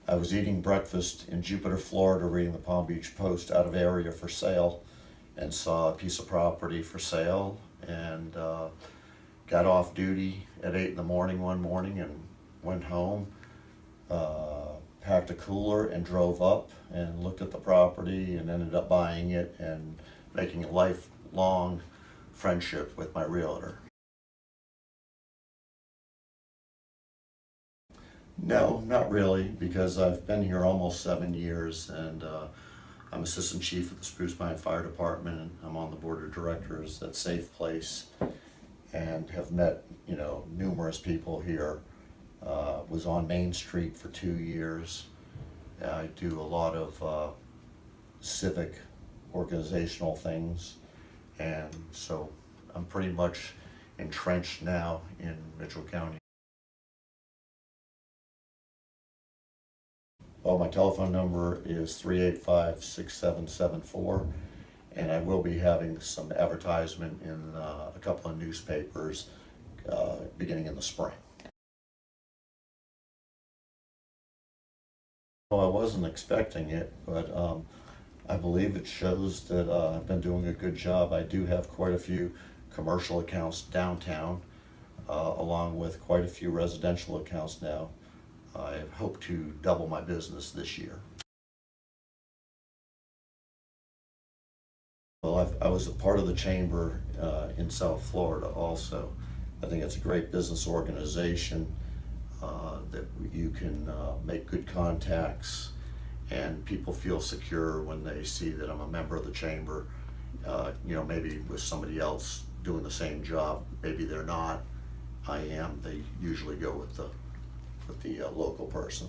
I was eating breakfast in Jupiter, Florida, reading the Palm Beach Post out of area for sale, and saw a piece of property for sale, and got off duty at 8 in the morning one morning and went home, packed a cooler and drove up and looked at the property and ended up buying it and making a lifelong friendship with my realtor. No, not really, because I've been here almost 7 years, and I'm assistant chief of the Spruce Pine Fire Department, and I'm on the board of directors at Safe Place, and have met, numerous people here. Was on Main Street for 2 years. I do a lot of civic organizational things, and so I'm pretty much entrenched now in Mitchell County. Well, my telephone number is 385-6774, and I will be having some advertisement in a couple of newspapers beginning in the spring. Well, I wasn't expecting it, but I believe it shows that I've been doing a good job. I do have quite a few commercial accounts downtown, along with quite a few residential accounts now. I hope to double my business this year. Well, I was a part of the chamber in South Florida also. I think it's a great business organization that you can make good contacts, and people feel secure when they see that I'm a member of the chamber. Maybe with somebody else doing the same job, maybe they're not. I am. They usually go with the local person.